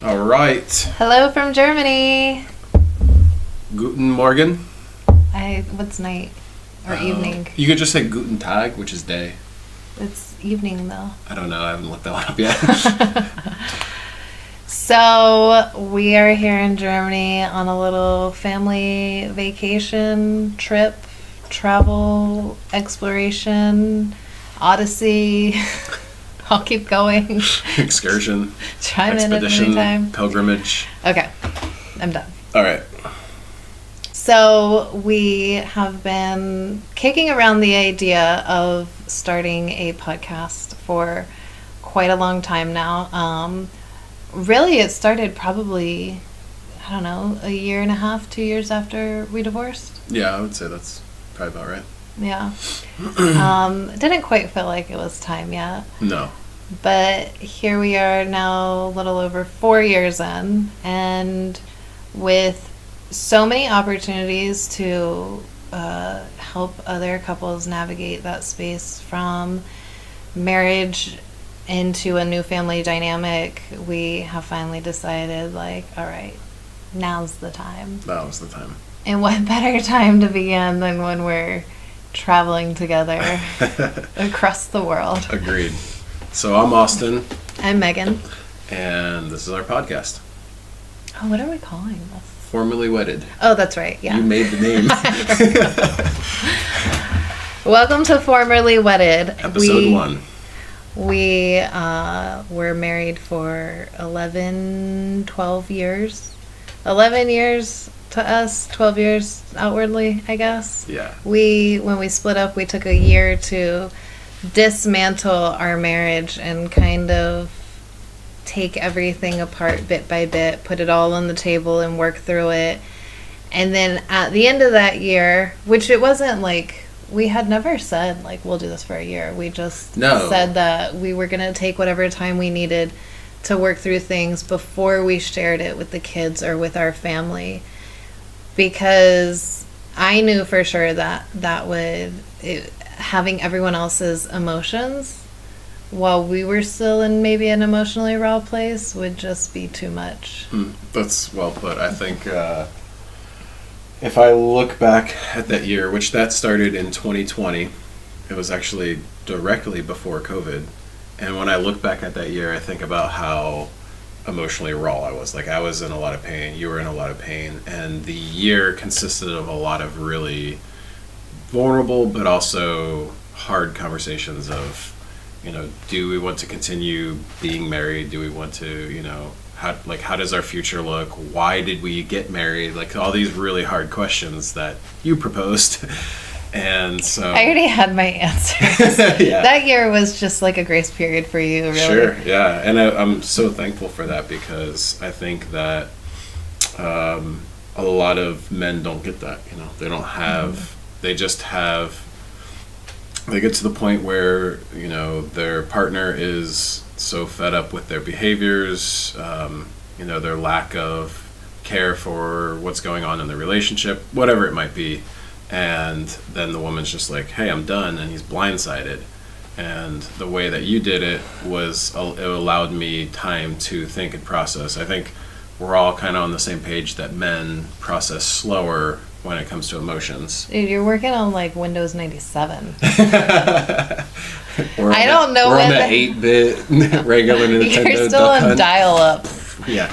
All right. Hello from Germany. Guten Morgen. What's night or evening? You could just say Guten Tag, which is day. It's evening though. I don't know. I haven't looked that one up yet. So we are here in Germany on a little family vacation trip, travel, exploration, odyssey. I'll keep going. Excursion. Chime in at any time. Pilgrimage. Okay, I'm done. All right. So we have been kicking around the idea of starting a podcast for quite a long time now. Really, it started probably, I don't know, a year and a half, 2 years after we divorced. Yeah, I would say that's probably about right. Yeah. Didn't quite feel like it was time yet. No. But here we are now, a little over 4 years in, and with so many opportunities to help other couples navigate that space from marriage into a new family dynamic, we have finally decided, like, all right, now's the time. That was the time. And what better time to begin than when we're traveling together across the world. Agreed. So I'm Austin. I'm Megan. And this is our podcast. Oh, what are we calling this? Formerly Wedded. Oh, that's right. Yeah. You made the name. Welcome to Formerly Wedded. Episode 1. We were married for 12 years. 11 years to us, 12 years outwardly, I guess. Yeah. When we split up, we took a year to dismantle our marriage and kind of take everything apart bit by bit, put it all on the table and work through it. And then at the end of that year, which it wasn't like, we had never said, like, we'll do this for a year. We just said that we were going to take whatever time we needed to work through things before we shared it with the kids or with our family. Because I knew for sure that having everyone else's emotions while we were still in maybe an emotionally raw place would just be too much. That's well put. I think if I look back at that year, which that started in 2020, it was actually directly before COVID. And when I look back at that year, I think about how emotionally raw I was. Like, I was in a lot of pain, you were in a lot of pain, and the year consisted of a lot of really vulnerable but also hard conversations of, do we want to continue being married? Do we want to, how does our future look? Why did we get married? Like, all these really hard questions that you proposed. And so I already had my answers. Yeah. That year was just like a grace period for you, really. Sure, yeah. And I'm so thankful for that, because I think that a lot of men don't get that. They don't have, they get to the point where, their partner is so fed up with their behaviors, their lack of care for what's going on in the relationship, whatever it might be. And then the woman's just like, hey, I'm done, and he's blindsided. And the way that you did it was, it allowed me time to think and process. I think we're all kind of on the same page that men process slower when it comes to emotions. Dude, you're working on like Windows 97. I don't know. We're on the 8-bit regular Nintendo. You're still on dial-up. Yeah.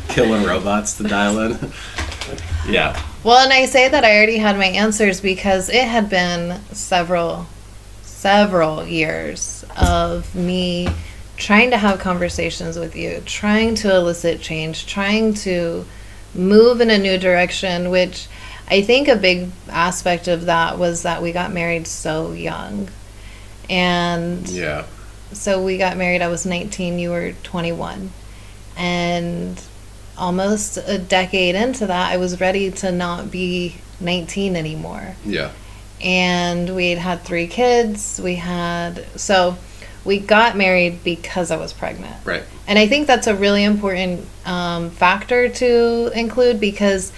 Killing robots to dial in. Yeah. Well, and I say that I already had my answers because it had been several years of me trying to have conversations with you, trying to elicit change, trying to move in a new direction, which I think a big aspect of that was that we got married so young. And yeah. So we got married, I was 19, you were 21. And almost a decade into that, I was ready to not be 19 anymore. Yeah. And we'd had 3 kids. So we got married because I was pregnant. Right. And I think that's a really important factor to include, because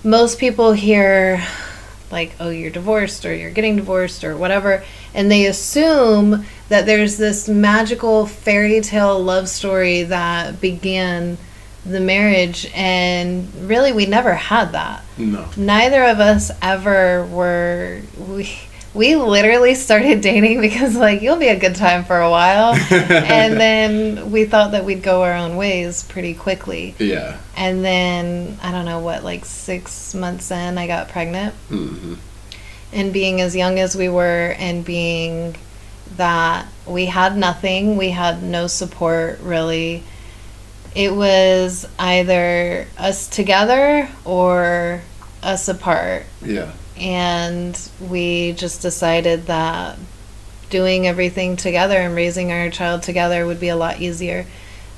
most people hear, like, oh, you're divorced or you're getting divorced or whatever, And they assume that there's this magical fairy tale love story that began the marriage, and really we never had that. No. Neither of us ever were. We literally started dating because, like, you'll be a good time for a while. And then we thought that we'd go our own ways pretty quickly. Yeah. And then, I don't know what, like 6 months in, I got pregnant. Mm-hmm. And being as young as we were, and being that we had nothing, we had no support really, it was either us together or us apart. Yeah. And we just decided that doing everything together and raising our child together would be a lot easier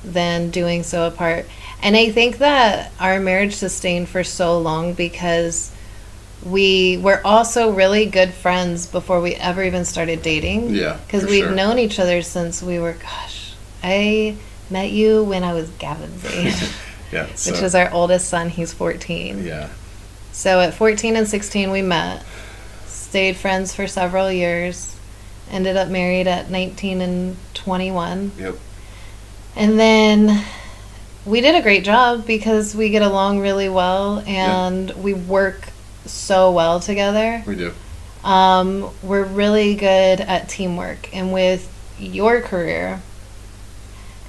than doing so apart. And I think that our marriage sustained for so long because we were also really good friends before we ever even started dating. Yeah, Because for we'd sure. known each other since we were, I met you when I was Gavin's age, Yeah. which is our oldest son. He's 14. Yeah. So at 14 and 16 we met, stayed friends for several years, ended up married at 19 and 21. Yep. And then we did a great job because we get along really well, and we work so well together. We do. We're really good at teamwork, and with your career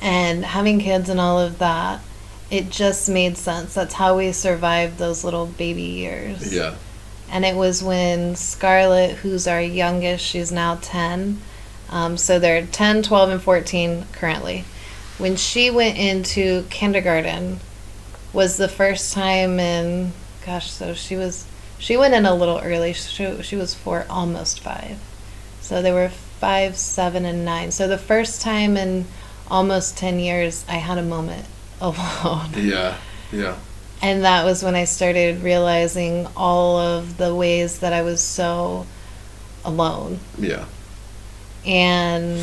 and having kids and all of that, it just made sense. That's how we survived those little baby years. Yeah. And it was when Scarlett, who's our youngest, she's now 10. So they're 10, 12, and 14 currently. When she went into kindergarten was the first time in, so she went in a little early. She was 4, almost 5. So they were 5, 7, and 9. So the first time in almost 10 years, I had a moment alone. Yeah. Yeah. And that was when I started realizing all of the ways that I was so alone. Yeah. And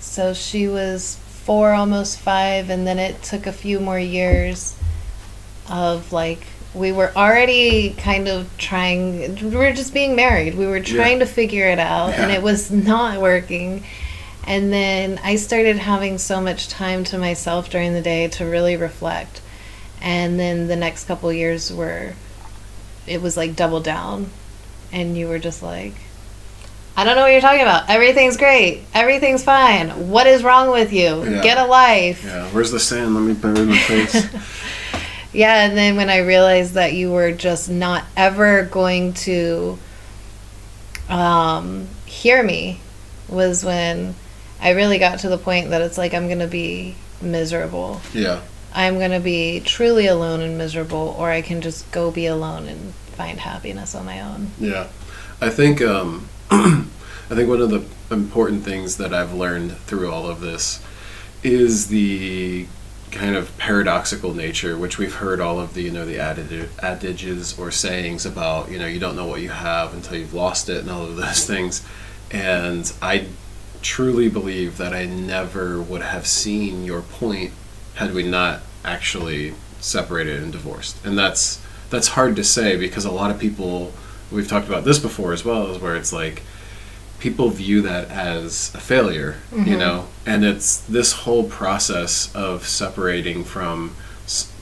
so she was 4, almost 5, and then it took a few more years of, like, we were already kind of trying, we were just being married. We were trying to figure it out, and it was not working. And then I started having so much time to myself during the day to really reflect. And then the next couple years it was like double down. And you were just like, I don't know what you're talking about. Everything's great. Everything's fine. What is wrong with you? Yeah. Get a life. Yeah. Where's the sand? Let me bury my face. Yeah, and then when I realized that you were just not ever going to hear me was when I really got to the point that it's like I'm going to be miserable. Yeah. I'm going to be truly alone and miserable, or I can just go be alone and find happiness on my own. Yeah. I think I think one of the important things that I've learned through all of this is the kind of paradoxical nature, which we've heard all of the, the adages or sayings about, you don't know what you have until you've lost it and all of those things. And I truly believe that I never would have seen your point had we not actually separated and divorced. And that's hard to say because a lot of people, we've talked about this before as well, is where it's like people view that as a failure, and it's this whole process of separating from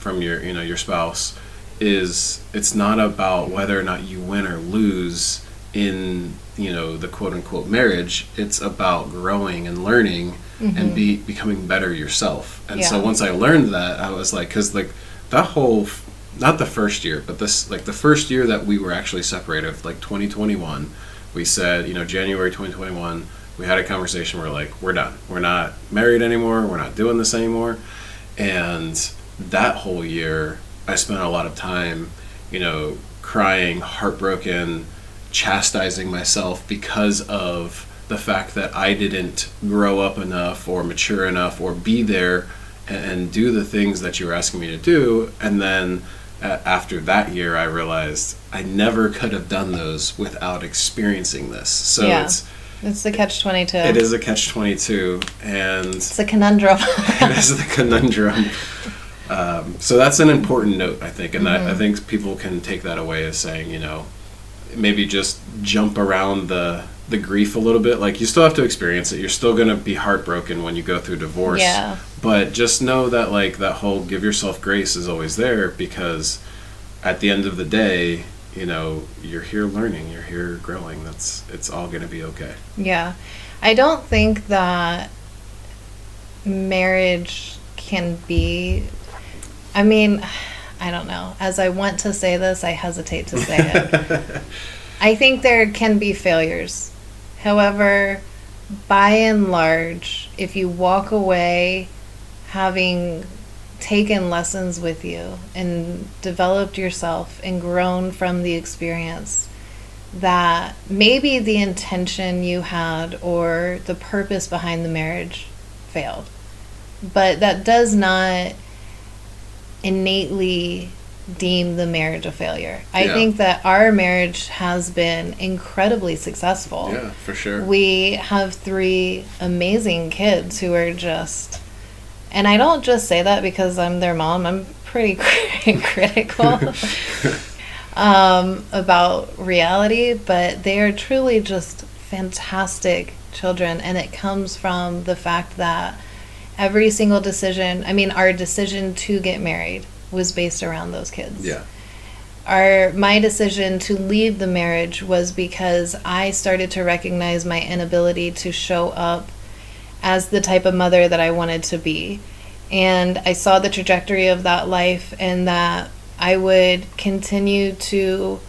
your your spouse it's not about whether or not you win or lose in the quote unquote marriage. It's about growing and learning and becoming better yourself. And so once I learned that, I was like, because like that whole, not the first year, but this, like the first year that we were actually separated, like 2021, we said, January 2021, we had a conversation where like, we're done. We're not married anymore. We're not doing this anymore. And that whole year, I spent a lot of time, crying, heartbroken, chastising myself because of the fact that I didn't grow up enough or mature enough or be there and do the things that you were asking me to do. And then after that year, I realized I never could have done those without experiencing this. So it's the catch-22. It is a catch-22, and it's a conundrum. It is the conundrum. So that's an important note, I think, and I think people can take that away as saying, maybe just jump around the grief a little bit. Like, you still have to experience it. You're still going to be heartbroken when you go through divorce. Yeah. But just know that, like, that whole give yourself grace is always there, because at the end of the day, you know, you're here learning, you're here growing. It's all going to be okay. Yeah. I don't think that marriage can be, I mean, I don't know. As I want to say this, I hesitate to say it. I think there can be failures. However, by and large, if you walk away having taken lessons with you and developed yourself and grown from the experience, that maybe the intention you had or the purpose behind the marriage failed. But that does not innately deem the marriage a failure. I think that our marriage has been incredibly successful. Yeah, for sure. We have 3 amazing kids who are just, and I don't just say that because I'm their mom. I'm pretty critical about reality, but they are truly just fantastic children, and it comes from the fact that every single decision, I mean, our decision to get married was based around those kids. Yeah. My decision to leave the marriage was because I started to recognize my inability to show up as the type of mother that I wanted to be. And I saw the trajectory of that life, and that I would continue to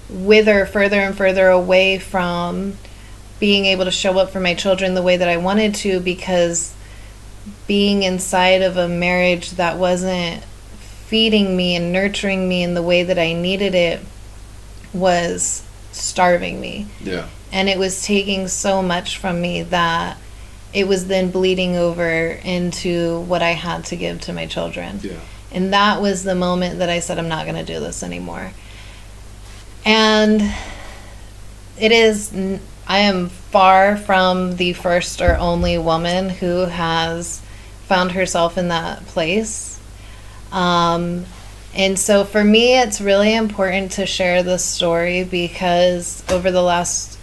wither further and further away from being able to show up for my children the way that I wanted to, because being inside of a marriage that wasn't feeding me and nurturing me in the way that I needed it was starving me. Yeah. And it was taking so much from me that it was then bleeding over into what I had to give to my children. Yeah. And that was the moment that I said, I'm not going to do this anymore. And I am far from the first or only woman who has found herself in that place. And so for me, it's really important to share this story, because over the last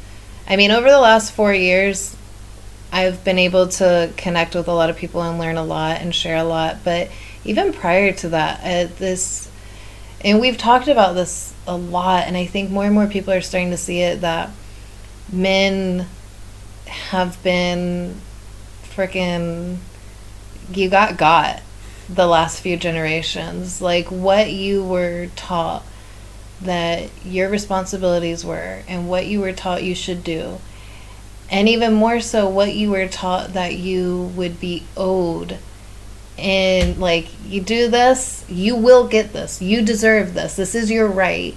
4 years, I've been able to connect with a lot of people and learn a lot and share a lot. But even prior to that, and we've talked about this a lot, and I think more and more people are starting to see it, that men have been freaking, you got the last few generations. Like, what you were taught that your responsibilities were, and what you were taught you should do, and even more so what you were taught that you would be owed. And like, you do this, you will get this, you deserve this is your right.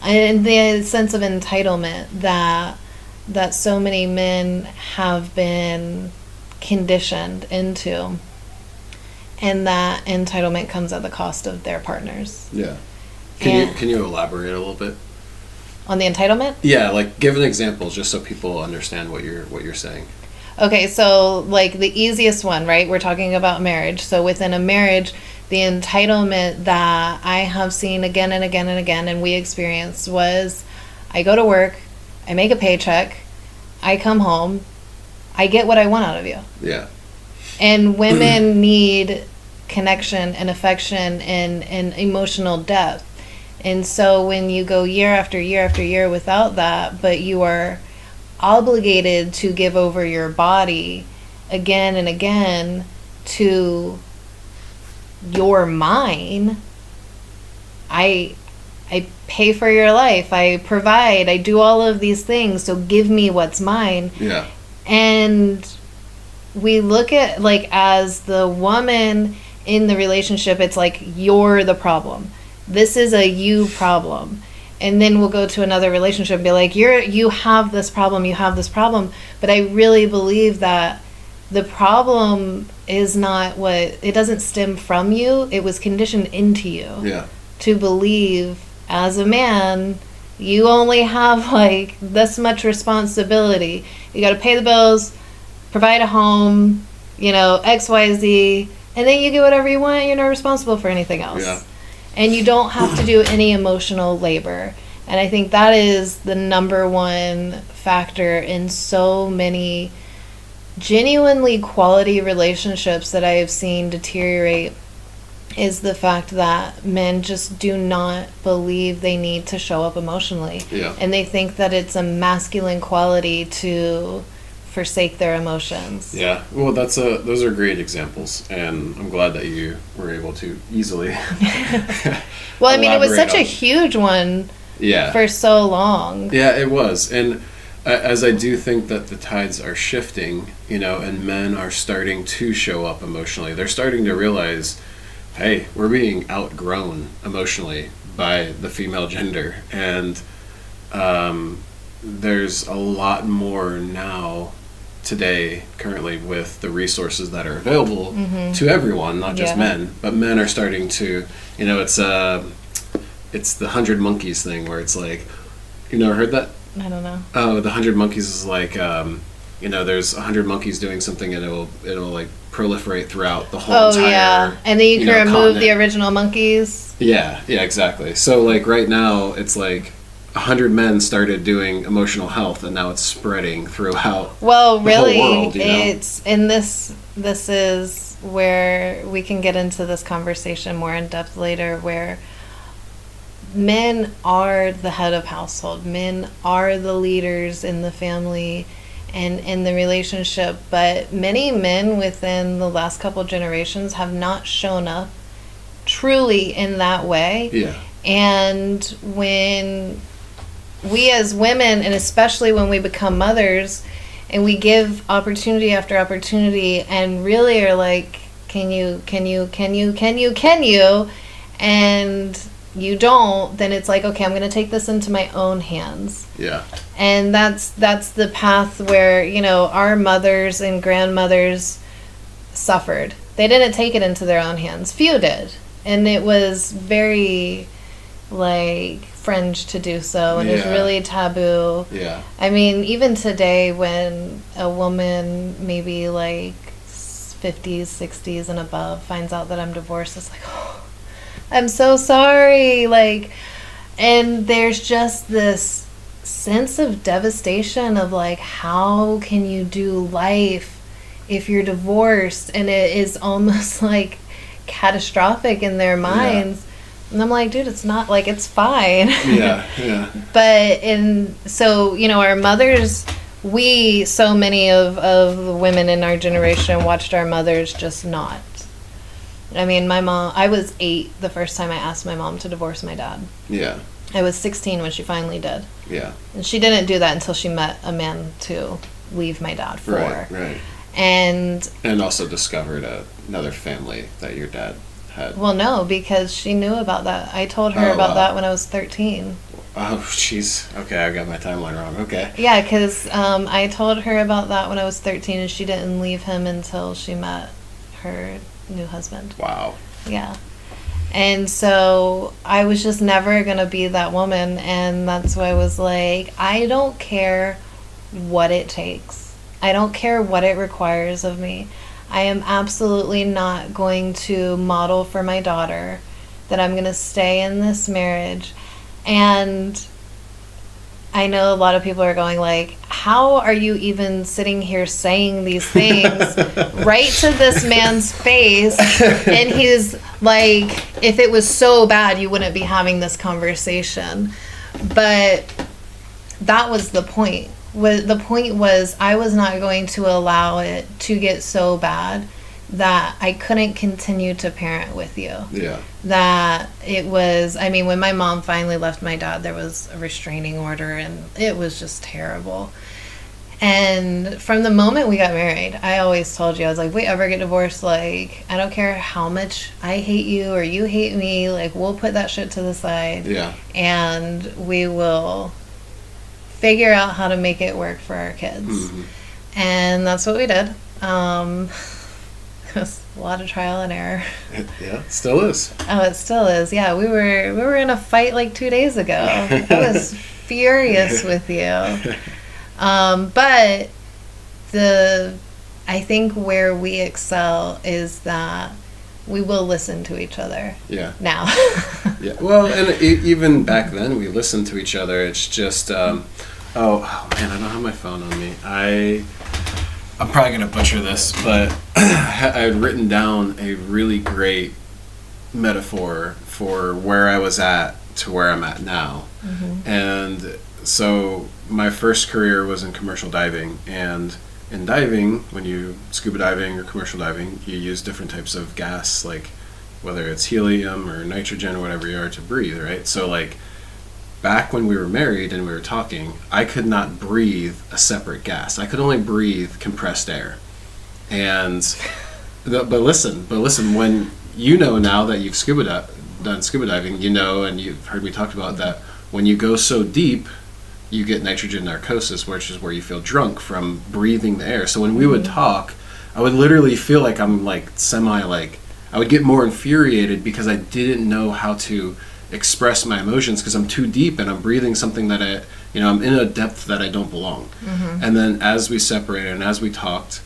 And the sense of entitlement that so many men have been conditioned into, and that entitlement comes at the cost of their partners. Yeah. Can you elaborate a little bit on the entitlement? Yeah, like, give an example just so people understand what you're saying. Okay, so like the easiest one, right? We're talking about marriage. So within a marriage, the entitlement that I have seen again and again and again, and we experienced, was I go to work, I make a paycheck, I come home, I get what I want out of you. Yeah. And women need connection and affection and emotional depth. And so when you go year after year after year without that, but you are obligated to give over your body again and again to your mine, I pay for your life, I provide, I do all of these things, so give me what's mine. Yeah. And we look at, like, as the woman in the relationship, it's like, you're the problem. This is a you problem. And then we'll go to another relationship and be like, you have this problem, But I really believe that the problem is not it doesn't stem from you. It was conditioned into you. Yeah. To believe, as a man, you only have like this much responsibility. You got to pay the bills, provide a home, X, Y, Z, and then you get whatever you want. You're not responsible for anything else. Yeah. And you don't have to do any emotional labor. And I think that is the number one factor in so many genuinely quality relationships that I have seen deteriorate, is the fact that men just do not believe they need to show up emotionally. Yeah. And they think that it's a masculine quality to forsake their emotions. Yeah. Well, those are great examples, and I'm glad that you were able to easily Well, I mean, it was elaborate such a on- huge one Yeah. for so long. Yeah, it was. And as I do think that the tides are shifting, and men are starting to show up emotionally, they're starting to realize, hey, we're being outgrown emotionally by the female gender. And there's a lot more now today, currently, with the resources that are available to everyone, not just men, but men are starting to, it's the 100 Monkeys thing, where it's like, you never heard that? I don't know. Oh, the 100 Monkeys is like, there's 100 monkeys doing something, and it'll like proliferate throughout the whole entire. Oh yeah, and then you can remove continent. the original monkeys. Yeah, exactly. So like right now, it's like 100 men started doing emotional health, and now it's spreading throughout. Well, really, the whole world, it's in this. This is where we can get into this conversation more in depth later, where men are the head of household. Men are the leaders in the family and in the relationship. But many men within the last couple generations have not shown up truly in that way. Yeah. And when we as women, and especially when we become mothers, and we give opportunity after opportunity and really are like, can you, and you don't, then it's like, okay, I'm going to take this into my own hands. Yeah. And that's the path where, our mothers and grandmothers suffered. They didn't take it into their own hands. Few did. And it was very, fringe to do so, and it was really taboo. Yeah. I mean, even today, when a woman maybe 50s, 60s and above finds out that I'm divorced, it's like, oh, I'm so sorry. And there's just this sense of devastation of how can you do life if you're divorced? And it is almost catastrophic in their minds. Yeah. And I'm like, dude, it's not, it's fine. Yeah. But so our mothers, so many of the women in our generation watched our mothers just not. I mean, my mom, I was 8 the first time I asked my mom to divorce my dad. Yeah. I was 16 when she finally did. Yeah. And she didn't do that until she met a man to leave my dad for. Right. And also discovered another family that your dad had. Well, no, because she knew about that. I told her about that when I was 13. Oh, jeez. Okay, I got my timeline wrong. Okay. Yeah, because I told her about that when I was 13, and she didn't leave him until she met her new husband. Wow. Yeah. And so I was just never going to be that woman, and that's why I was like, I don't care what it takes. I don't care what it requires of me. I am absolutely not going to model for my daughter that I'm going to stay in this marriage. And I know a lot of people are going how are you even sitting here saying these things right to this man's face? And he's like, if it was so bad, you wouldn't be having this conversation. But that was the point. The point was I was not going to allow it to get so bad that I couldn't continue to parent with you. Yeah. That it was, I mean, when my mom finally left my dad, there was a restraining order, and it was just terrible. And from the moment we got married, I always told you, I was like, if we ever get divorced, I don't care how much I hate you or you hate me, we'll put that shit to the side. Yeah. And we will figure out how to make it work for our kids. Mm-hmm. And that's what we did. It was a lot of trial and error. Yeah, it still is. Oh, it still is. Yeah, we were in a fight 2 days ago. I was furious with you. But I think where we excel is that we will listen to each other. Yeah. Now. Yeah. Well, and even back then we listened to each other. It's just, oh man, I don't have my phone on me. I'm probably gonna butcher this, but I had written down a really great metaphor for where I was at to where I'm at now. Mm-hmm. And so my first career was in commercial diving, and in diving, when you scuba diving or commercial diving, you use different types of gas, like whether it's helium or nitrogen or whatever you are, to breathe, right? So like back when we were married and we were talking, I could not breathe a separate gas. I could only breathe compressed air. And but listen, when you know now that you've done scuba diving, you know, and you've heard me talk about that, when you go so deep, you get nitrogen narcosis, which is where you feel drunk from breathing the air. So when we would talk, I would literally feel like I'm like I would get more infuriated because I didn't know how to express my emotions because I'm too deep and I'm breathing something that I'm in a depth that I don't belong. Mm-hmm. And then as we separated and as we talked,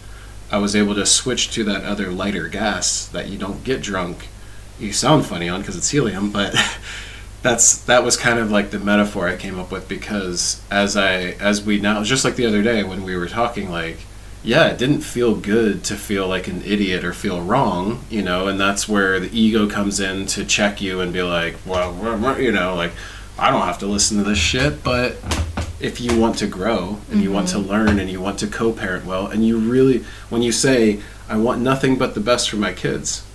I was able to switch to that other lighter gas that you don't get drunk. You sound funny on because it's helium, but that was kind of like the metaphor I came up with, because as we now, just like the other day when we were talking, like, yeah, it didn't feel good to feel like an idiot or feel wrong, and that's where the ego comes in to check you and be like, well, like, I don't have to listen to this shit. But if you want to grow and you want to learn and you want to co-parent well, and you really, when you say, I want nothing but the best for my kids,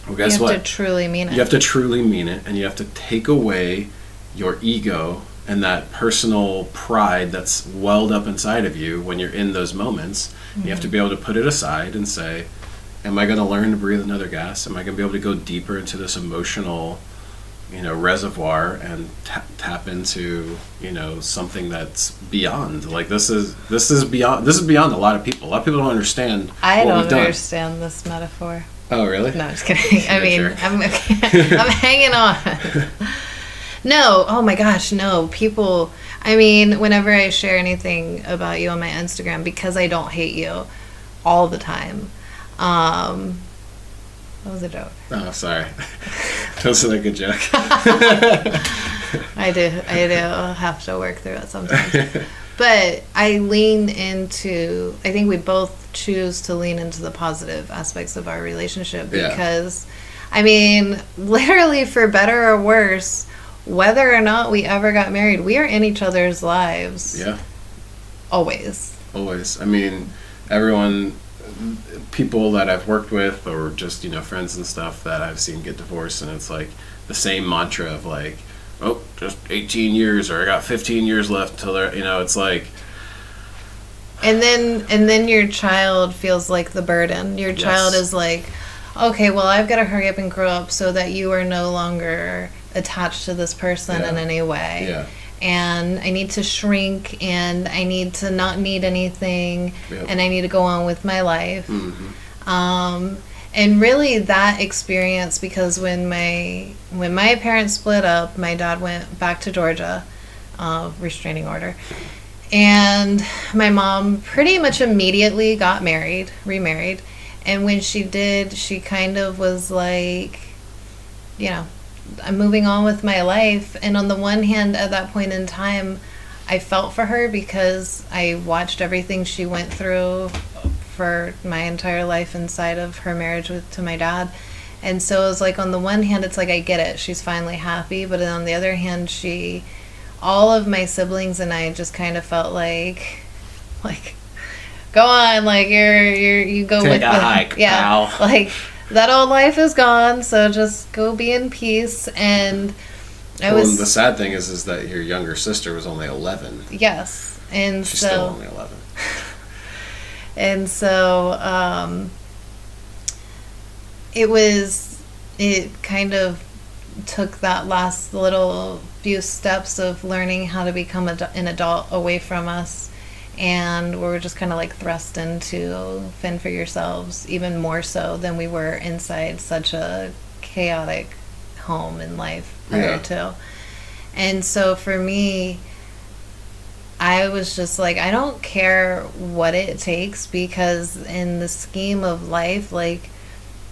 well, guess what? You have to truly mean it. You have to truly mean it, and you have to take away your ego and that personal pride that's welled up inside of you when you're in those moments. Mm-hmm. You have to be able to put it aside and say, am I going to learn to breathe another gas? Am I going to be able to go deeper into this emotional, reservoir and tap into, something that's beyond? Like this is beyond a lot of people. A lot of people don't understand. I don't understand this metaphor. Oh, really? No, I'm just kidding. I mean, I'm hanging on. No, oh my gosh, no. People, I mean, whenever I share anything about you on my Instagram, because I don't hate you all the time. That was a joke. Oh, sorry. That was like a joke. I do have to work through it sometimes. But I think we both choose to lean into the positive aspects of our relationship because, I mean, literally for better or worse, whether or not we ever got married, we are in each other's lives. Yeah. Always. I mean, people that I've worked with or just, friends and stuff that I've seen get divorced, and it's like the same mantra of like, oh, just 18 years or I got 15 years left until they're, it's like. And then your child feels like the burden. Your child is like, okay, well, I've got to hurry up and grow up so that you are no longer attached to this person in any way. Yeah. And I need to shrink, and I need to not need anything, and I need to go on with my life. Mm-hmm. And really that experience, because when my parents split up, my dad went back to Georgia, restraining order, and my mom pretty much immediately got remarried. And when she did, she kind of was like, I'm moving on with my life. And on the one hand, at that point in time, I felt for her because I watched everything she went through for my entire life inside of her marriage to my dad. And so it was like, on the one hand, it's like, I get it. She's finally happy. But on the other hand, all of my siblings and I just kind of felt like, go on, like you go take with a hike, yeah, pal. Like that old life is gone, so just go be in peace. And and the sad thing is that your younger sister was only 11. Yes, and she's still only 11. And so it kind of took that last little few steps of learning how to become an adult away from us. And we were just kind of like thrust into fend for yourselves, even more so than we were inside such a chaotic home and life prior to. And so for me, I was just like, I don't care what it takes, because in the scheme of life, like,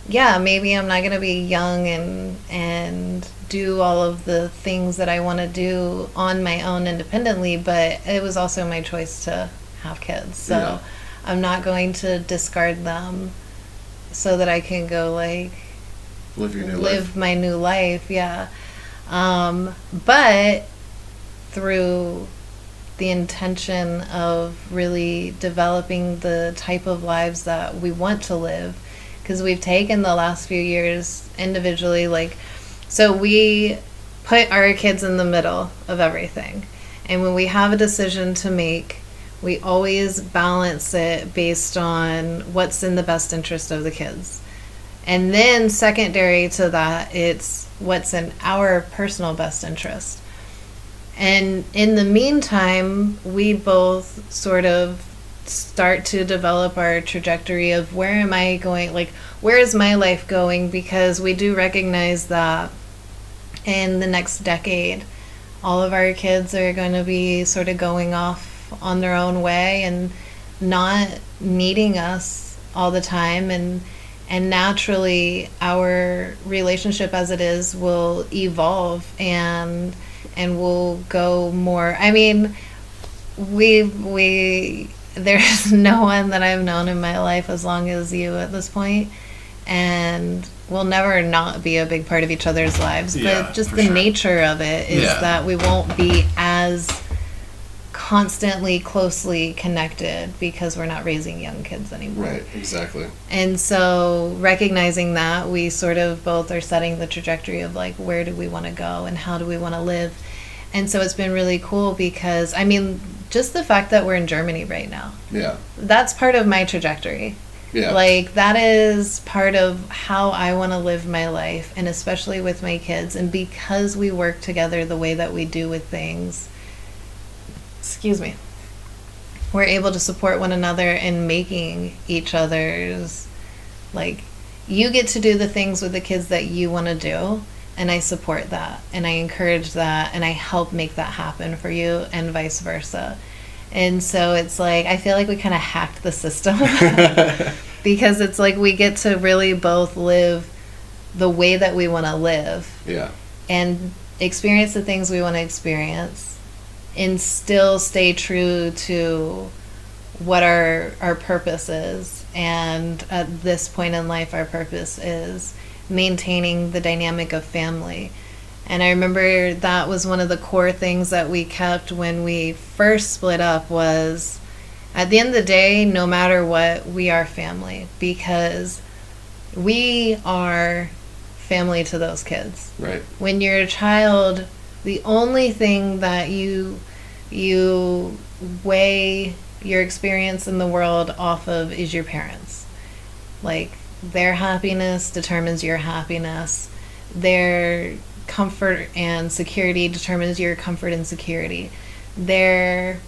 yeah, maybe I'm not going to be young and do all of the things that I want to do on my own independently, but it was also my choice to have kids. So Yeah. I'm not going to discard them so that I can go like Live your new live life. my new life. Yeah. But through the intention of really developing the type of lives that we want to live, because we've taken the last few years individually, like, so we put our kids in the middle of everything, and when we have a decision to make, we always balance it based on what's in the best interest of the kids. And then secondary to that, it's what's in our personal best interest. And in the meantime, we both sort of start to develop our trajectory of where am I going, like, where is my life going? Because we do recognize that in the next decade, all of our kids are going to be sort of going off on their own way and not needing us all the time. And naturally, our relationship as it is will evolve and will go more. I mean, we there's no one that I've known in my life as long as you at this point, and we'll never not be a big part of each other's lives. Yeah, But just for the sure. nature of it is Yeah. that we won't be as constantly closely connected because we're not raising young kids anymore. Right, exactly. And so recognizing that, we sort of both are setting the trajectory of like, where do we want to go and how do we want to live? And so it's been really cool because, I mean, just the fact that we're in Germany right now, Yeah. that's part of my trajectory. Yeah. Like, that is part of how I want to live my life, and especially with my kids. And because we work together the way that we do with things, excuse me, we're able to support one another in making each other's, like, you get to do the things with the kids that you want to do, and I support that and I encourage that and I help make that happen for you, and vice versa. And so it's like, I feel like we kind of hacked the system because it's like we get to really both live the way that we want to live Yeah. and experience the things we want to experience and still stay true to what our purpose is. And at this point in life, our purpose is maintaining the dynamic of family. And I remember that was one of the core things that we kept when we first split up was, at the end of the day, no matter what, we are family, because we are family to those kids. Right. When you're a child, the only thing that you weigh your experience in the world off of is your parents. Like, their happiness determines your happiness. Their comfort and security determines your comfort and security. Their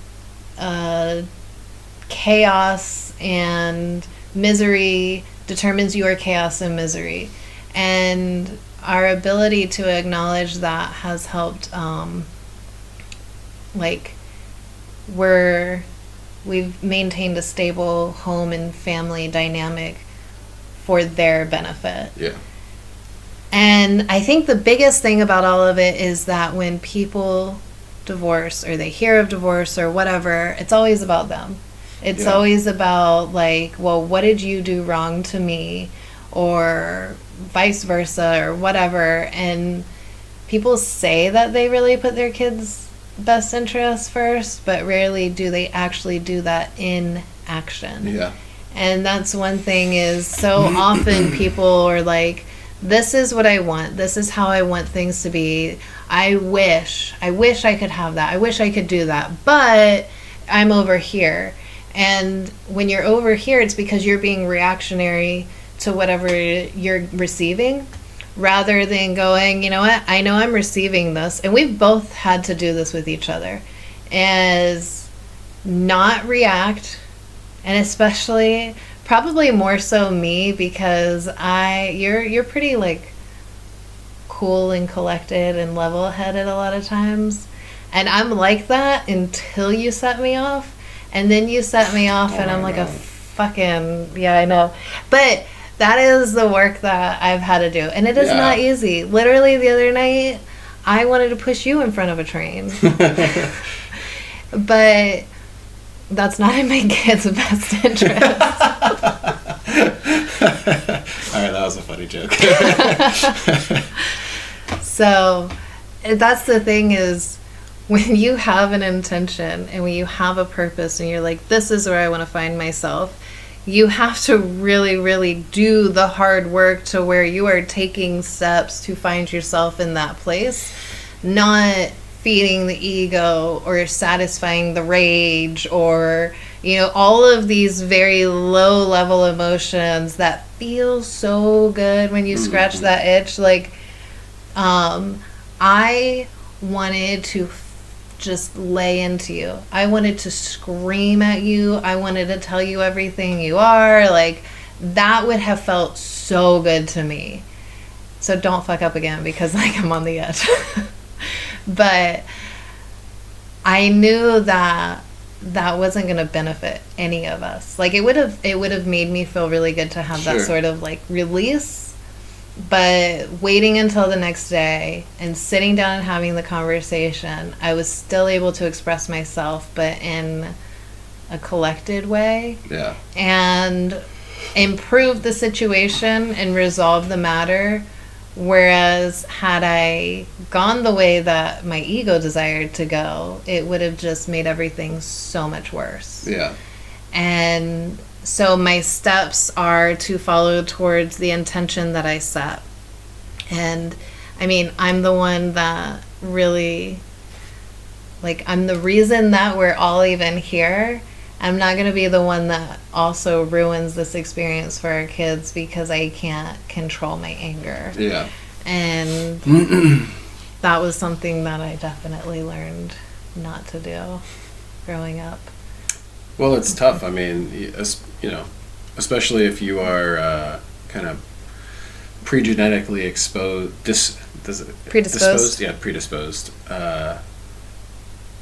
chaos and misery determines your chaos and misery. And our ability to acknowledge that has helped, we've maintained a stable home and family dynamic for their benefit. Yeah. And I think the biggest thing about all of it is that when people divorce or they hear of divorce or whatever, it's always about them. It's always about, like, well, what did you do wrong to me? Or vice versa or whatever. And people say that they really put their kids' best interests first, but rarely do they actually do that in action. Yeah. And that's one thing is, so often people are like, this is what I want. This is how I want things to be. I wish I could have that. I wish I could do that. But I'm over here. And when you're over here, it's because you're being reactionary to whatever you're receiving, rather than going, you know what, I know I'm receiving this. And we've both had to do this with each other, is not react. And especially, probably more so me, because you're pretty, like, cool and collected and level-headed a lot of times. And I'm like that until you set me off. And then you set me off and I'm like a fucking, yeah, I know. But That is the work that I've had to do. And it is not easy. Literally the other night, I wanted to push you in front of a train. But that's not in my kids' best interest. All right, that was a funny joke. So that's the thing is, when you have an intention and when you have a purpose and you're like, this is where I want to find myself, you have to really, really do the hard work to where you are taking steps to find yourself in that place, not feeding the ego or satisfying the rage or, you know, all of these very low level emotions that feel so good when you scratch that itch. Like, I wanted to just lay into you. I wanted to scream at you. I wanted to tell you everything you are. Like, that would have felt so good to me. So don't fuck up again, because like I'm on the edge. But I knew that that wasn't going to benefit any of us. Like, it would have made me feel really good to have that sort of like release. But waiting until the next day and sitting down and having the conversation, I was still able to express myself, but in a collected way. Yeah. And improve the situation and resolve the matter. Whereas had I gone the way that my ego desired to go, it would have just made everything so much worse. Yeah. And so my steps are to follow towards the intention that I set. And I mean, I'm the one that really, like, I'm the reason that we're all even here. I'm not going to be the one that also ruins this experience for our kids because I can't control my anger. Yeah. And that was something that I definitely learned not to do growing up. Well, it's tough. I mean, you know, especially if you are kind of pre-genetically predisposed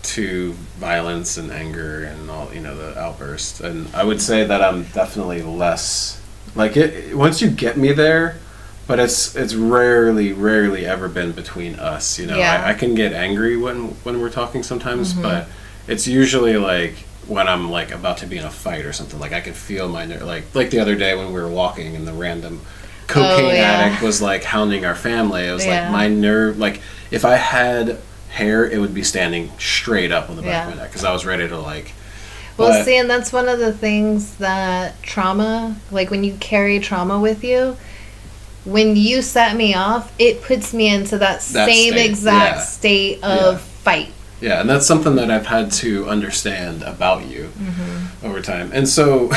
to violence and anger and all, you know, the outbursts. And I would say that I'm definitely less like it once you get me there, but it's rarely ever been between us, you know. I can get angry when we're talking sometimes, but it's usually like when I'm like about to be in a fight or something. Like I can feel my like the other day when we were walking and the random cocaine addict was like hounding our family. It was like my nerve, like if I had hair, it would be standing straight up on the back of my neck because I was ready to like. Well, see, and that's one of the things that trauma, like when you carry trauma with you, when you set me off, it puts me into that same state, exact state of fight. Yeah, and that's something that I've had to understand about you over time. And so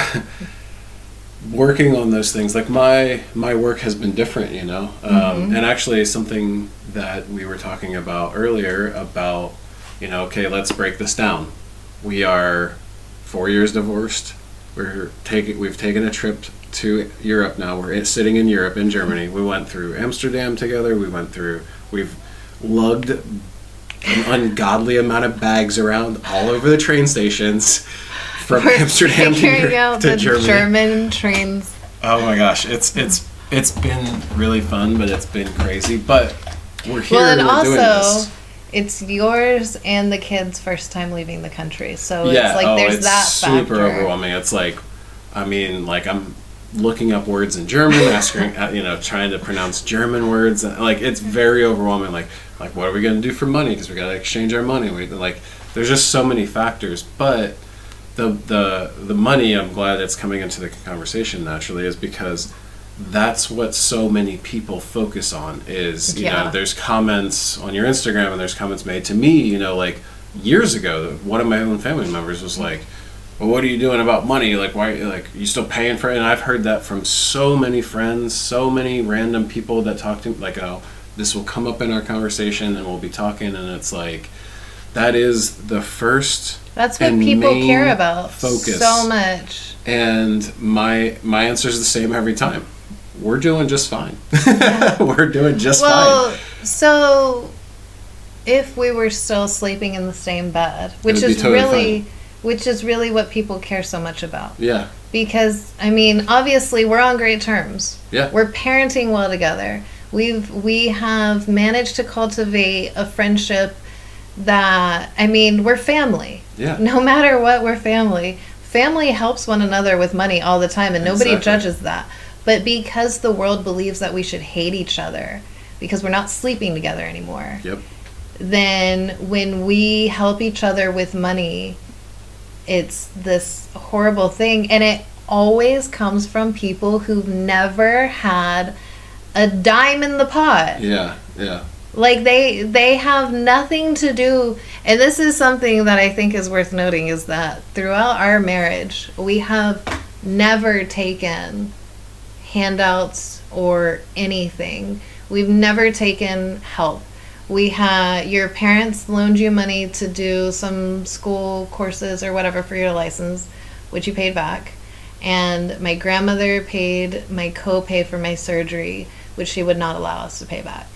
working on those things, like my work has been different, you know. And actually something that we were talking about earlier about, you know, okay, let's break this down. We are 4 years divorced. We've taken a trip to Europe now. We're sitting in Europe, in Germany. We went through Amsterdam together. We've lugged an ungodly amount of bags around all over the train stations from Amsterdam to Germany. German trains. Oh my gosh, it's been really fun, but it's been crazy. But we're here and we're doing this. It's yours and the kids' first time leaving the country, so it's like there's that factor. It's super overwhelming. It's like, I mean, like I'm looking up words in German, asking, you know, trying to pronounce German words. Like it's very overwhelming. Like what are we gonna do for money? Because we gotta exchange our money. There's just so many factors. But the money, I'm glad it's coming into the conversation naturally, is because that's what so many people focus on is, you know, there's comments on your Instagram and there's comments made to me, you know, like years ago, one of my own family members was like, well, what are you doing about money? Like, why, like, you still paying for it? And I've heard that from so many friends, so many random people that talk to me, like, oh, this will come up in our conversation and we'll be talking. And it's like, that is the first That's what people care about focus. So much. And my answer is the same every time. We're doing just fine. We're doing just fine. Well, so if we were still sleeping in the same bed, which is really what people care so much about. Yeah. Because, I mean, obviously we're on great terms. Yeah. We're parenting well together. We have managed to cultivate a friendship that, I mean, we're family. Yeah. No matter what, we're family. Family helps one another with money all the time, and nobody judges that. But because the world believes that we should hate each other because we're not sleeping together anymore, Yep. then when we help each other with money, it's this horrible thing. And it always comes from people who've never had a dime in the pot. Yeah, yeah. Like they have nothing to do. And this is something that I think is worth noting, is that throughout our marriage, we have never taken handouts or anything. We've never taken help. We had, your parents loaned you money to do some school courses or whatever for your license, which you paid back. And my grandmother paid my copay for my surgery, which she would not allow us to pay back.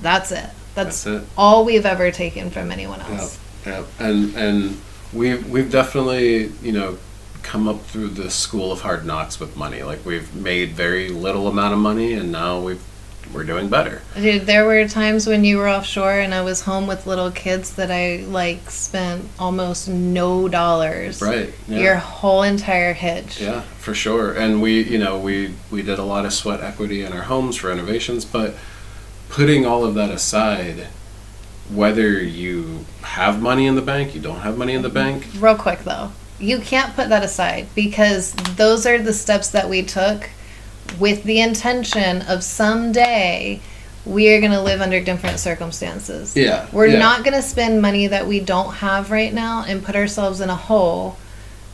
That's it. That's it. All we've ever taken from anyone else. Yeah, yeah. And we've definitely, you know, come up through the school of hard knocks with money. Like, we've made very little amount of money, and now we're doing better. Dude, there were times when you were offshore and I was home with little kids that I like spent almost no dollars. Right. Yeah. Your whole entire hitch. Yeah, for sure. And we did a lot of sweat equity in our homes for renovations, but putting all of that aside, whether you have money in the bank, you don't have money in the bank. Real quick though, you can't put that aside, because those are the steps that we took with the intention of someday we are going to live under different circumstances. Yeah. We're not going to spend money that we don't have right now and put ourselves in a hole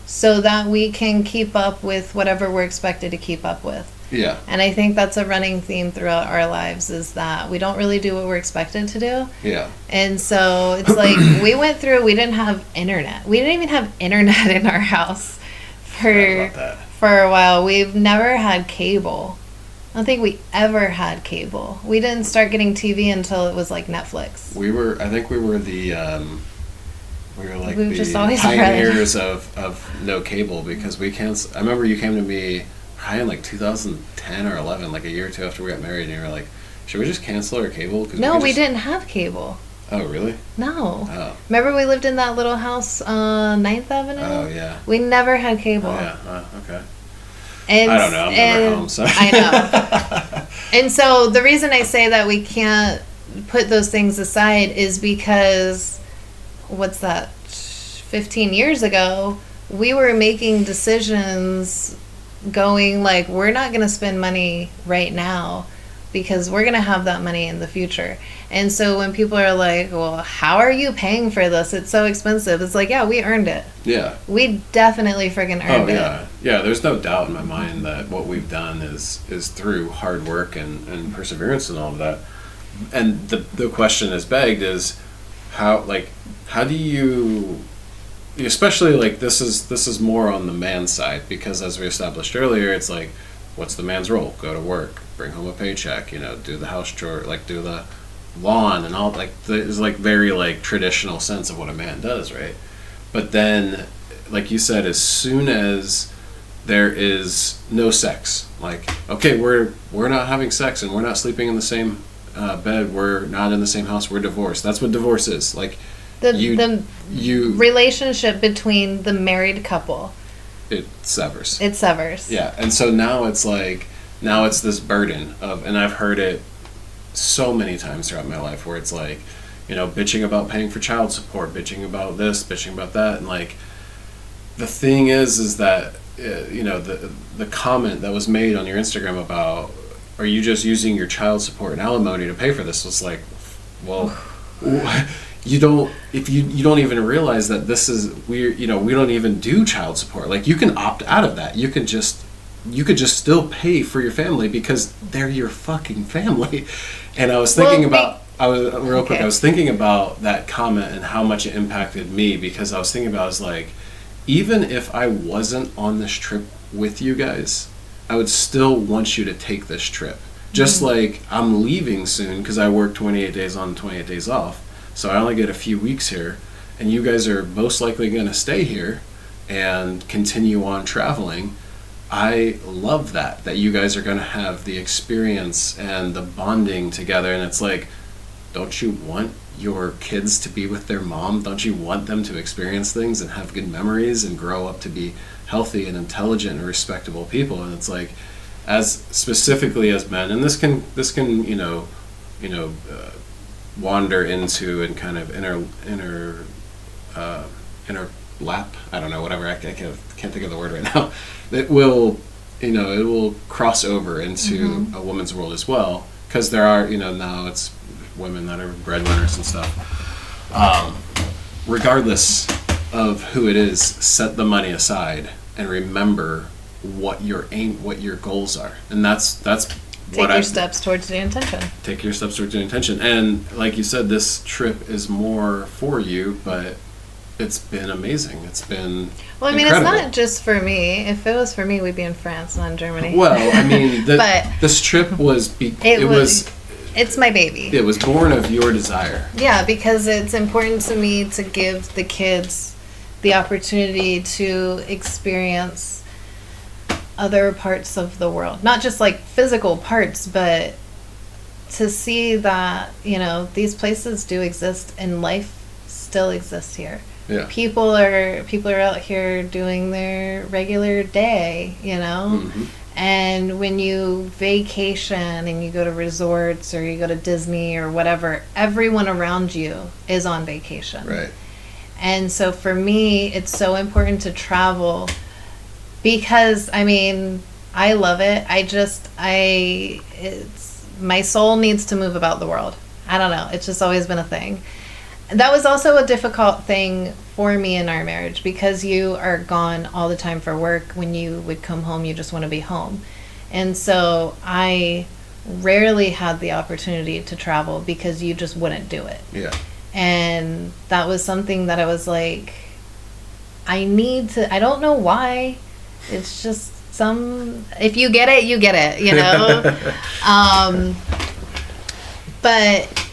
so that we can keep up with whatever we're expected to keep up with. Yeah. And I think that's a running theme throughout our lives, is that we don't really do what we're expected to do. Yeah. And so it's like we didn't have internet. We didn't even have internet in our house for a while. We've never had cable. I don't think we ever had cable. We didn't start getting TV until it was like Netflix. I think we were the We've just always pioneers of no cable, because I remember you came to me probably in like 2010 or 11, like a year or two after we got married, and you were like, should we just cancel our cable? No, we didn't have cable. Oh, really? No. Oh. Remember we lived in that little house on 9th Avenue? Oh, yeah. We never had cable. Oh, yeah. Okay. And, I don't know. I'm never home, so. I know. And so the reason I say that we can't put those things aside is because, 15 years ago, we were making decisions going like, we're not going to spend money right now because we're going to have that money in the future. And so when people are like, well, how are you paying for this? It's so expensive. It's like, yeah, we earned it. Yeah. We definitely freaking earned it. Yeah. Yeah, there's no doubt in my mind that what we've done is through hard work and perseverance and all of that. And the question is begged is how do you, especially like this is more on the man's side, because as we established earlier, it's like, what's the man's role? Go to work, bring home a paycheck, do the house chore, like do the lawn and all, like there's like very like traditional sense of what a man does, right? But then, like you said, as soon as there is no sex, like, okay, we're not having sex and we're not sleeping in the same bed, we're not in the same house, we're divorced. That's what divorce is. Like, the relationship between the married couple, it severs. Yeah. And so now it's this burden of, and I've heard it so many times throughout my life, where it's like, bitching about paying for child support, bitching about this, bitching about that. And like, the thing is that, the comment that was made on your Instagram about, are you just using your child support and alimony to pay for this, was like, well, you don't even realize that this is, we don't even do child support. Like, you can opt out of that. You could just still pay for your family because they're your fucking family. And I was thinking I was thinking about that comment and how much it impacted me, because I was thinking about, I was like, even if I wasn't on this trip with you guys, I would still want you to take this trip. Just like I'm leaving soon because I work 28 days on, 28 days off. So I only get a few weeks here, and you guys are most likely going to stay here and continue on traveling. I love that you guys are going to have the experience and the bonding together. And it's like, don't you want your kids to be with their mom? Don't you want them to experience things and have good memories and grow up to be healthy and intelligent and respectable people? And it's like, as specifically as men, and this can wander into and kind of interlap. I don't know, whatever. I can't think of the word right now. It will cross over into a woman's world as well, because there are, now it's women that are breadwinners and stuff. Regardless of who it is, set the money aside and remember what your goals are, and that's Take your steps towards the intention. Take your steps towards the intention, and like you said, this trip is more for you, but it's been amazing. It's been incredible. It's not just for me. If it was for me, we'd be in France, not in Germany. Well, I mean, this trip was it's my baby. It was born of your desire. Yeah, because it's important to me to give the kids the opportunity to experience other parts of the world. Not just like physical parts, but to see that, these places do exist and life still exists here. Yeah. People are out here doing their regular day, Mm-hmm. And when you vacation and you go to resorts or you go to Disney or whatever, everyone around you is on vacation. Right. And so for me, it's so important to travel because, I love it. My soul needs to move about the world. I don't know. It's just always been a thing. That was also a difficult thing for me in our marriage because you are gone all the time for work. When you would come home, you just want to be home. And so I rarely had the opportunity to travel because you just wouldn't do it. Yeah. And that was something that I was like, I don't know why. It's just if you get it, you get it, But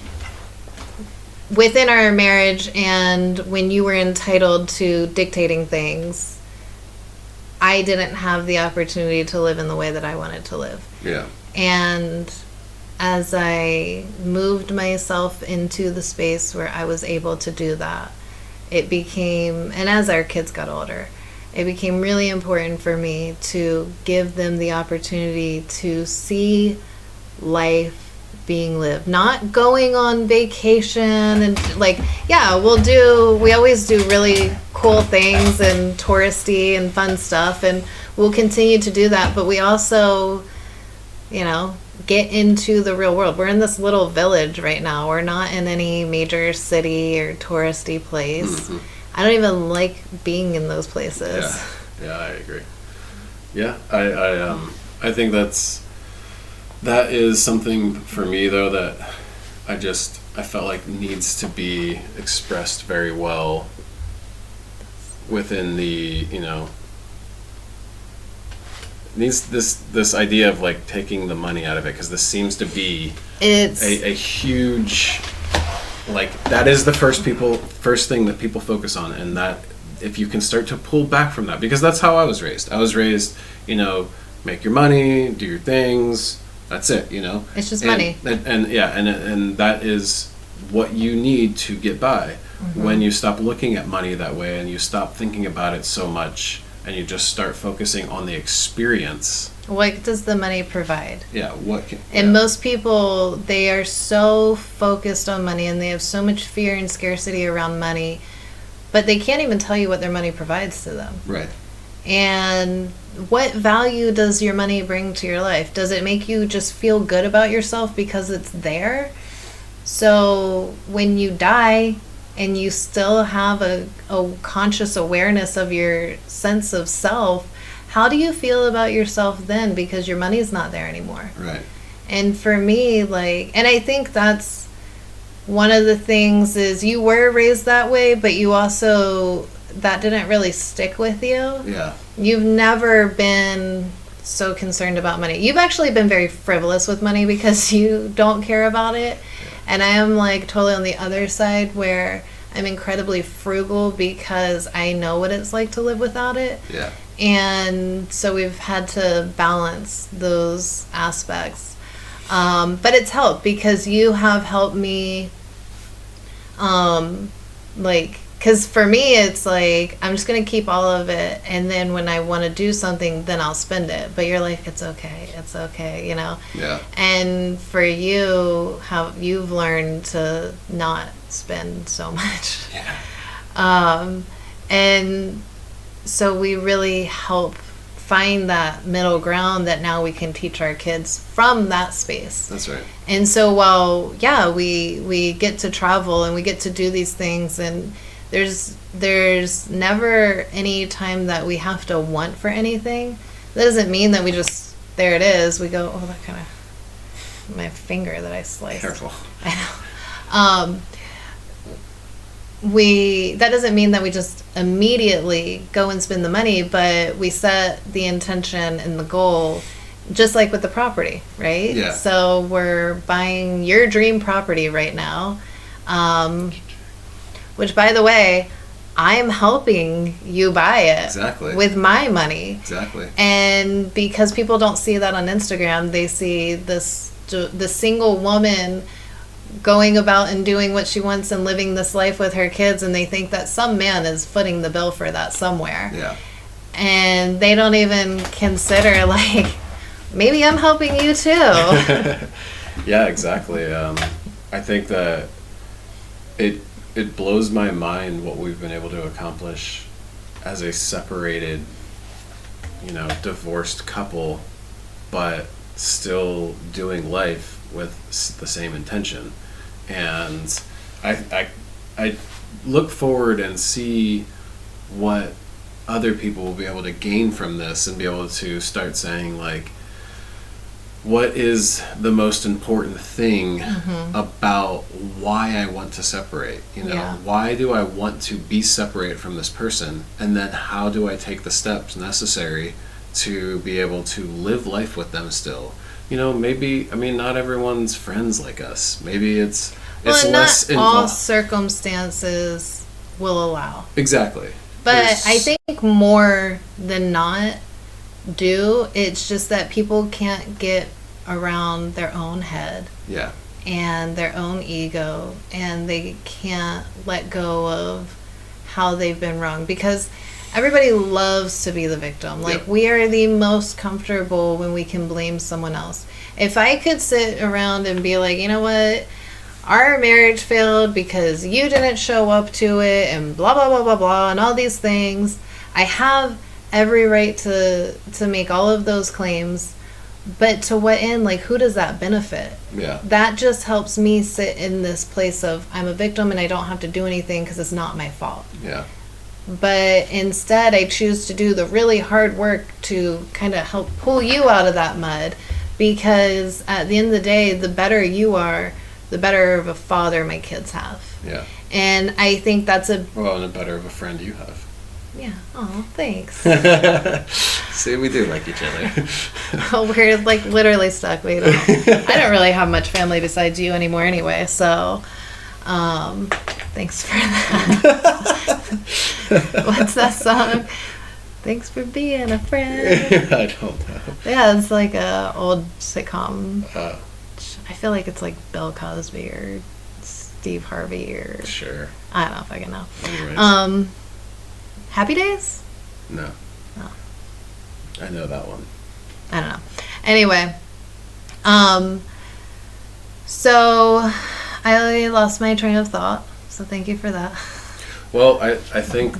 within our marriage and when you were entitled to dictating things, I didn't have the opportunity to live in the way that I wanted to live. Yeah. And as I moved myself into the space where I was able to do that, and as our kids got older, it became really important for me to give them the opportunity to see life being lived, not going on vacation and we always do really cool things and touristy and fun stuff, and we'll continue to do that, but we also get into the real world. We're in this little village right now. We're not in any major city or touristy place. Mm-hmm. I don't even like being in those places. Yeah, I agree. Yeah, I think that is something for me though that I felt like needs to be expressed very well within the needs this idea of like taking the money out of it, because this seems to be a huge, like, that is the first thing that people focus on, and that if you can start to pull back from that, because that's how I was raised. Make your money, do your things, that's it, It's just money. And that is what you need to get by. Mm-hmm. When you stop looking at money that way and you stop thinking about it so much and you just start focusing on the experience. What does the money provide? Yeah, And most people, they are so focused on money and they have so much fear and scarcity around money, but they can't even tell you what their money provides to them. Right. And what value does your money bring to your life? Does it make you just feel good about yourself because it's there? So when you die and you still have a conscious awareness of your sense of self, how do you feel about yourself then? Because your money's not there anymore. Right. And for me, and I think that's one of the things is you were raised that way, but you also, that didn't really stick with you. Yeah. You've never been so concerned about money. You've actually been very frivolous with money because you don't care about it. And I am totally on the other side where I'm incredibly frugal because I know what it's like to live without it. Yeah. And so we've had to balance those aspects. But it's helped because you have helped me, like, because for me, it's like, I'm just going to keep all of it. And then when I want to do something, then I'll spend it. But you're like, it's okay, you know? Yeah. And for you, how you've learned to not spend so much. Yeah. And so we really help find that middle ground that now we can teach our kids from that space. That's right. And so while, yeah, we get to travel and we get to do these things, and there's never any time that we have to want for anything. That doesn't mean that we just, there it is, we go, oh, that kind of, my finger that I sliced. Careful. I know. That doesn't mean that we just immediately go and spend the money, but we set the intention and the goal, just like with the property, right? Yeah. So we're buying your dream property right now, which, by the way, I'm helping you buy it. Exactly. With my money. Exactly. And because people don't see that on Instagram, they see the single woman going about and doing what she wants and living this life with her kids, and they think that some man is footing the bill for that somewhere. Yeah. And they don't even consider, like, maybe I'm helping you too. Yeah, exactly. I think that it blows my mind what we've been able to accomplish as a separated, divorced couple, but still doing life with the same intention. And I look forward and see what other people will be able to gain from this and be able to start saying, like, what is the most important thing about why I want to separate? Yeah. Why do I want to be separated from this person? And then how do I take the steps necessary to be able to live life with them still? Maybe, not everyone's friends like us. Maybe it's less not all involved. circumstances will allow. Exactly. But I think more than not do. It's just that people can't get around their own head. Yeah. And their own ego, and they can't let go of how they've been wrong, because everybody loves to be the victim. Like, we are the most comfortable when we can blame someone else. If I could sit around and be like, you know what, our marriage failed because you didn't show up to it, and blah blah blah blah blah, and all these things, I have every right to make all of those claims. But to what end? Like, who does that benefit? Yeah. That just helps me sit in this place of, I'm a victim and I don't have to do anything because it's not my fault. Yeah. But instead, I choose to do the really hard work to kind of help pull you out of that mud, because at the end of the day, the better you are, the better of a father my kids have. Yeah. And I think that's and the better of a friend you have. Yeah. Oh, thanks. See, we do like each other. Oh, we're like literally stuck. I don't really have much family besides you anymore anyway, so thanks for that. What's that song? Thanks for being a friend. I don't know. Yeah, it's like a old sitcom. I feel like it's like Bill Cosby or Steve Harvey or... Sure. I don't know if I can know. Anyways. Happy Days? No. Oh. I know that one. I don't know. Anyway, so I lost my train of thought, so thank you for that. Well, I think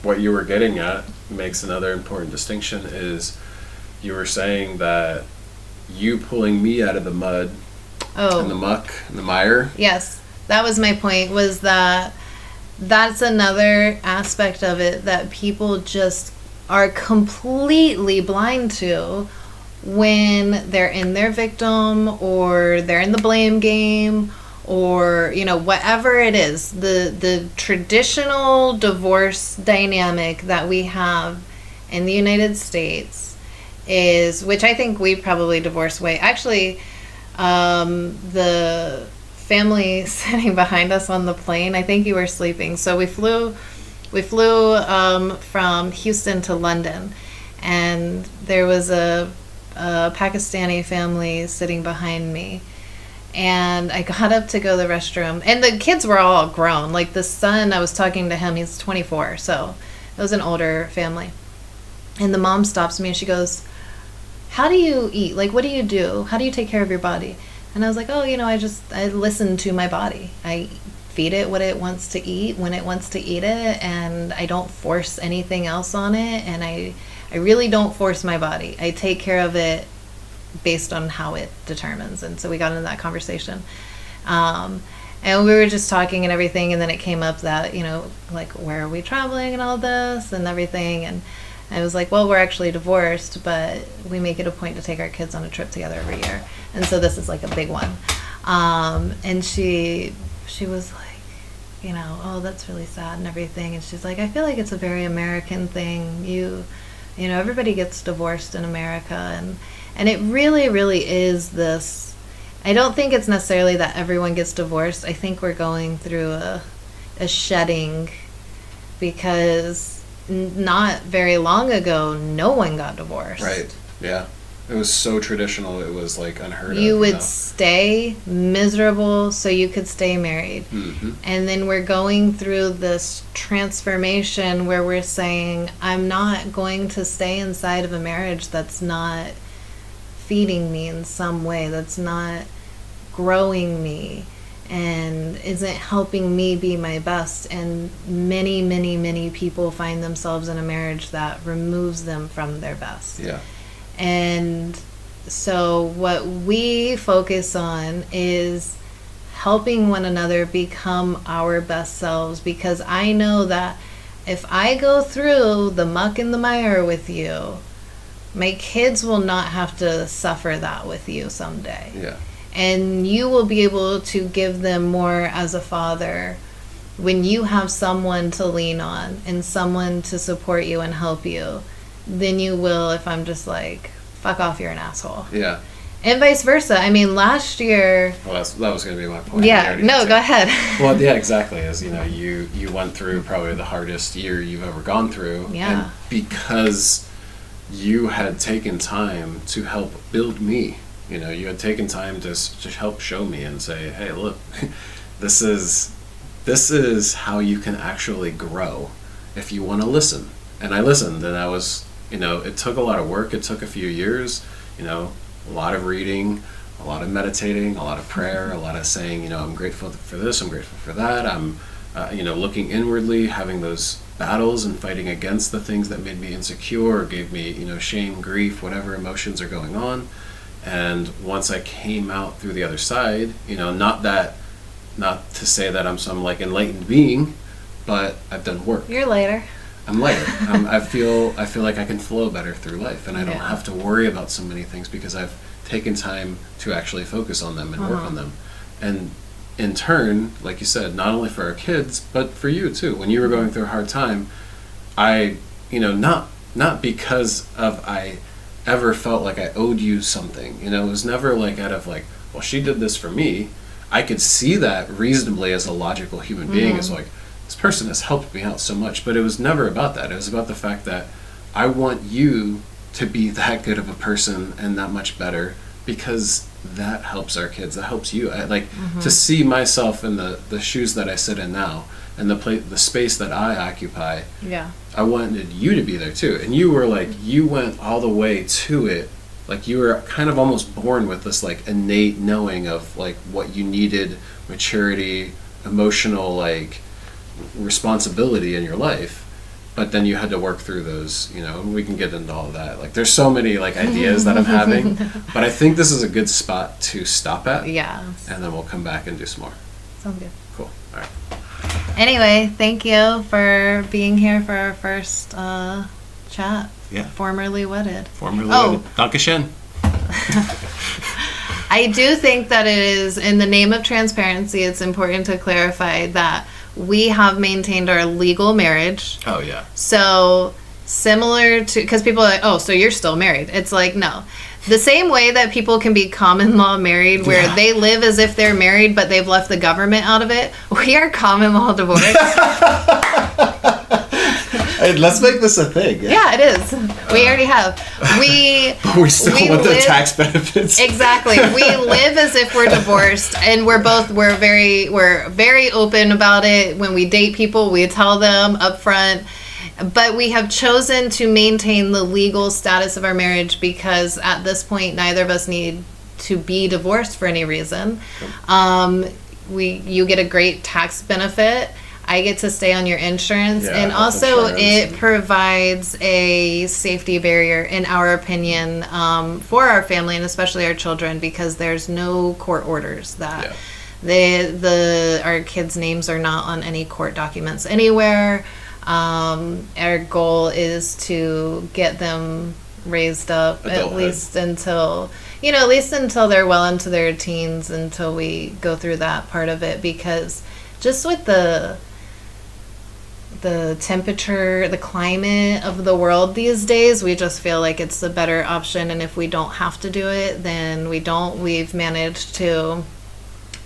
what you were getting at makes another important distinction is you were saying that you pulling me out of the mud and the muck and the mire. Yes, that was my point, was that's another aspect of it that people just are completely blind to when they're in their victim, or they're in the blame game, or whatever it is. The traditional divorce dynamic that we have in the United States is, which I think we probably divorce way. Actually, the family sitting behind us on the plane, I think you were sleeping. So we flew We flew from Houston to London, and there was a Pakistani family sitting behind me. And I got up to go to the restroom, and the kids were all grown. Like the son, I was talking to him, he's 24, so it was an older family. And the mom stops me and she goes, "How do you eat? Like, what do you do? How do you take care of your body?" And I was like, "Oh, I listen to my body. I feed it what it wants to eat when it wants to eat it, and I don't force anything else on it, and I really don't force my body. I take care of it based on how it determines." And so we got into that conversation. And we were just talking and everything, and then it came up that, like, where are we traveling and all this and everything. And I was like, well, we're actually divorced, but we make it a point to take our kids on a trip together every year. And so this is like a big one. And she was like, "Oh, that's really sad and everything." And she's like, "I feel like it's a very American thing. Everybody gets divorced in America." And it really, really is this. I don't think it's necessarily that everyone gets divorced. I think we're going through a shedding, because not very long ago, no one got divorced. Right. Yeah. It was so traditional. It was like unheard of. You would stay miserable so you could stay married. Mm-hmm. And then we're going through this transformation where we're saying, I'm not going to stay inside of a marriage that's not feeding me in some way, that's not growing me and isn't helping me be my best. And many, many, many people find themselves in a marriage that removes them from their best. Yeah. And so what we focus on is helping one another become our best selves, because I know that if I go through the muck and the mire with you, my kids will not have to suffer that with you someday. Yeah. And you will be able to give them more as a father when you have someone to lean on and someone to support you and help you than you will if I'm just like, fuck off, you're an asshole. Yeah. And vice versa. I mean, last year... Well, that was going to be my point. Yeah, no, go ahead. Well, yeah, exactly. As you went through probably the hardest year you've ever gone through. Yeah. And because you had taken time to help build me. You had taken time to help show me and say, hey, look, this is how you can actually grow if you want to listen. And I listened, and I was, it took a lot of work. It took a few years, a lot of reading, a lot of meditating, a lot of prayer, a lot of saying, I'm grateful for this, I'm grateful for that. I'm, looking inwardly, having those battles and fighting against the things that made me insecure or gave me, shame, grief, whatever emotions are going on. And once I came out through the other side, not to say that I'm some like enlightened being, but I've done work. You're lighter. I'm lighter. I feel like I can flow better through life, and I don't have to worry about so many things because I've taken time to actually focus on them and work on them. And in turn, like you said, not only for our kids, but for you too. When you were going through a hard time, I, not because of I ever felt like I owed you something. It was never like out of like, well, she did this for me. I could see that reasonably as a logical human being. It's like, this person has helped me out so much, but it was never about that. It was about the fact that I want you to be that good of a person and that much better, because that helps our kids. That helps you. I like to see myself in the shoes that I sit in now and the space that I occupy. Yeah. I wanted you to be there too. And you were like, you went all the way to it. Like you were kind of almost born with this like innate knowing of like what you needed, maturity, emotional like responsibility in your life. But then you had to work through those, and we can get into all of that. Like there's so many like ideas that I'm having, but I think this is a good spot to stop at. Yeah. And then we'll come back and do some more. Sounds good. Cool. All right. Anyway, thank you for being here for our first chat. Yeah. Formerly Wedded. Wedded. Dankeschön. I do think that it is, in the name of transparency, it's important to clarify that we have maintained our legal marriage. Oh, yeah. So, similar to, because people are like, oh, so you're still married. It's like, no. The same way that people can be common law married, where they live as if they're married, but they've left the government out of it, we are common law divorced. Hey, let's make this a thing. Yeah, it is. We already have. We still want the tax benefits. Exactly. We live as if we're divorced, and we're very open about it. When we date people, we tell them up front. But we have chosen to maintain the legal status of our marriage because at this point, neither of us need to be divorced for any reason. You get a great tax benefit. I get to stay on your insurance, and also it provides a safety barrier, in our opinion, for our family and especially our children, because there's no court orders that our kids' names are not on any court documents anywhere. Our goal is to get them raised up at least until they're well into their teens, until we go through that part of it, because just with the temperature, the climate of the world these days, we just feel like it's the better option. And if we don't have to do it, then we don't. We've managed to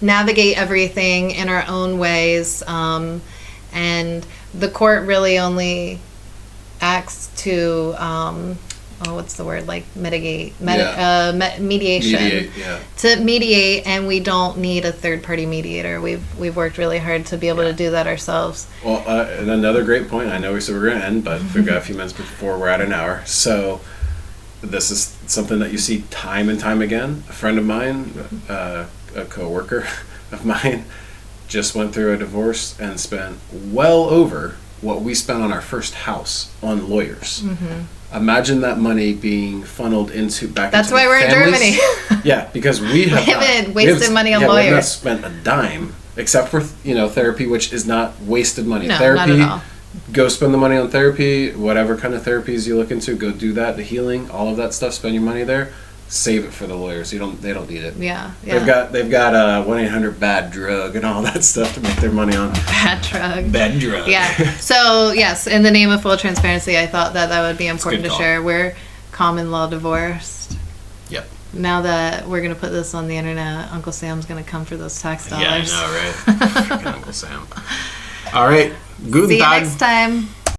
navigate everything in our own ways. And the court really only acts to, what's the word? Like mediation. To mediate, and we don't need a third-party mediator. We've worked really hard to be able to do that ourselves. Well, and another great point. I know we said we're going to end, but we've got a few minutes before we're at an hour. So this is something that you see time and time again. A friend of mine, a coworker of mine, just went through a divorce and spent well over what we spent on our first house on lawyers. Imagine that money being funneled That's why we're families. In Germany. Yeah, because we haven't wasted money on lawyers. We haven't spent a dime, except for therapy, which is not wasted money. No, therapy, not at all. Go spend the money on therapy. Whatever kind of therapies you look into, go do that. The healing, all of that stuff. Spend your money there. Save it for the lawyers. They don't need it. Yeah. They've got 1-800-BAD-DRUG and all that stuff to make their money on. Bad drug. Bad drug. Yeah. So yes, in the name of full transparency, I thought that would be important to share. We're common law divorced. Yep. Now that we're gonna put this on the internet, Uncle Sam's gonna come for those tax dollars. Yeah, I know, right? Freaking Uncle Sam. All right. Guten See you Tag. next time.